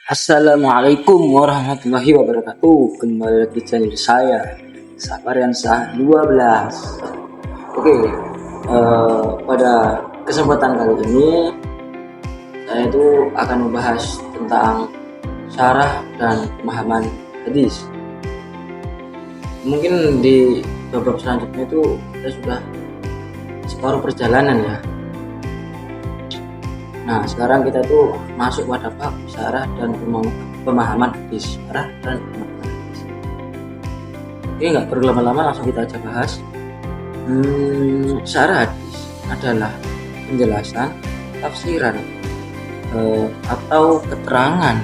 Assalamualaikum warahmatullahi wabarakatuh. Kembali lagi di channel saya, Sapariansah 12. Oke, pada kesempatan kali ini saya itu akan membahas tentang syarah dan pemahaman hadis. Mungkin di bab selanjutnya itu kita sudah separuh perjalanan ya. Nah, sekarang kita tuh masuk pada bab syarah dan pemahaman hadis. Syarah dan pemahaman hadis. Oke, nggak perlu lama-lama, langsung kita aja bahas. Syarah hadis adalah penjelasan, tafsiran atau keterangan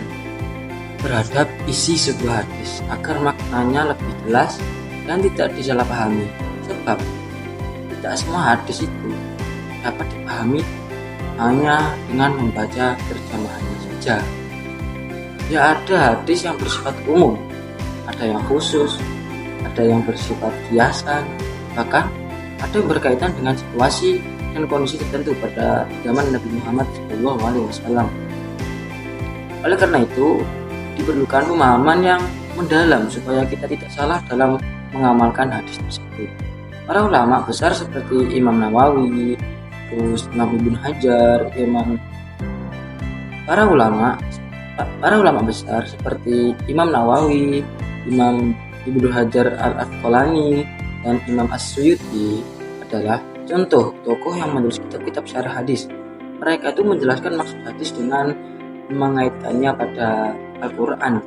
terhadap isi sebuah hadis agar maknanya lebih jelas dan tidak disalahpahami. Sebab tidak semua hadis itu dapat dipahami hanya dengan membaca terjemahannya saja. Ya, ada hadis yang bersifat umum, ada yang khusus, ada yang bersifat kiasan, bahkan ada yang berkaitan dengan situasi dan kondisi tertentu pada zaman Nabi Muhammad SAW. Oleh karena itu, diperlukan pemahaman yang mendalam supaya kita tidak salah dalam mengamalkan hadis tersebut. Para ulama besar seperti Imam Nawawi, terus Imam Ibnu Hajar, para ulama besar seperti Imam Nawawi, Imam Ibnu Hajar Al-Asqalani, dan Imam As-Suyuti adalah contoh tokoh yang menulis kitab-kitab syarah hadis. Mereka itu menjelaskan maksud hadis dengan mengaitkannya pada Al-Quran,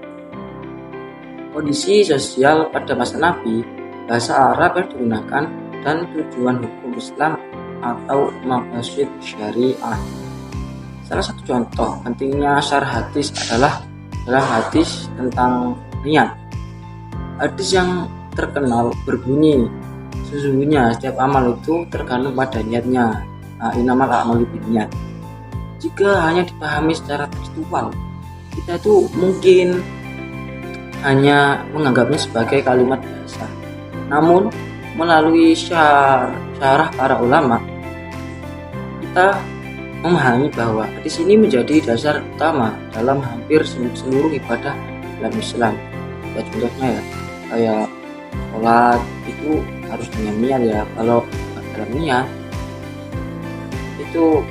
kondisi sosial pada masa Nabi, bahasa Arab yang digunakan, dan tujuan hukum Islam atau maqasid syariah. Salah satu contoh pentingnya syarah hadis adalah dalam hadis tentang niat. Hadis yang terkenal berbunyi, sesungguhnya setiap amal itu tergantung pada niatnya. Innamal a'malu binniyat. Jika hanya dipahami secara tekstual, kita itu mungkin hanya menganggapnya sebagai kalimat biasa. Namun melalui syarah para ulama, kita memahami bahwa hadis ini menjadi dasar utama dalam hampir seluruh ibadah dalam Islam. Ya, contohnya ya, kayak sholat itu harus dengan niat ya. Kalau dalam niat itu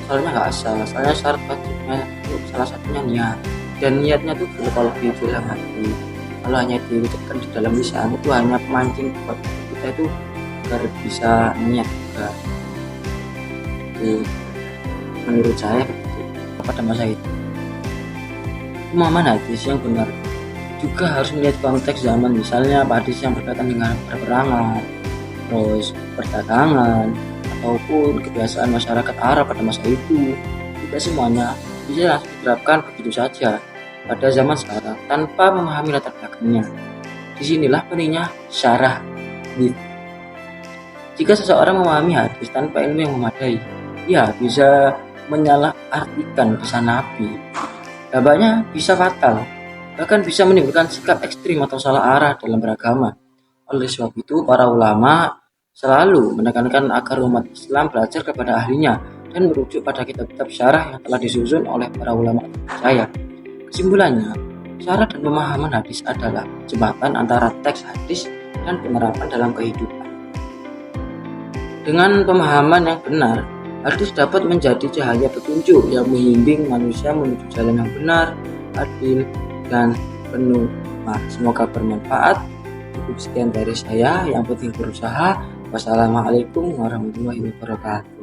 soalnya nggak asal. Soalnya syarat wajibnya itu salah satunya niat. Dan niatnya tuh kalau di dalam hati. Kalau hanya diucapkan di dalam lisan itu hanya pemancing buat kita itu agar bisa niat juga. Menurut saya pada masa itu pemahaman hadis yang benar juga harus melihat konteks zaman, misalnya hadis yang berkaitan dengan perperangan, terus perdagangan, ataupun kebiasaan masyarakat Arab pada masa itu. Tidak semuanya bisa diterapkan begitu saja pada zaman sekarang tanpa memahami latar belakangnya. Disinilah pentingnya syarah. Jika seseorang memahami hadis tanpa ilmu yang memadai, ia bisa menyalahartikan pesan Nabi. Dampaknya bisa fatal, bahkan bisa menimbulkan sikap ekstrim atau salah arah dalam beragama. Oleh sebab itu, para ulama selalu menekankan agar umat Islam belajar kepada ahlinya dan merujuk pada kitab-kitab syarah yang telah disusun oleh para ulama terpercaya. Kesimpulannya, syarah dan pemahaman hadis adalah jembatan antara teks hadis dan penerapan dalam kehidupan. Dengan pemahaman yang benar, hadis dapat menjadi cahaya petunjuk yang membimbing manusia menuju jalan yang benar, adil, dan penuh hikmah. Semoga bermanfaat. Cukup sekian dari saya, yang penting berusaha. Wassalamualaikum warahmatullahi wabarakatuh.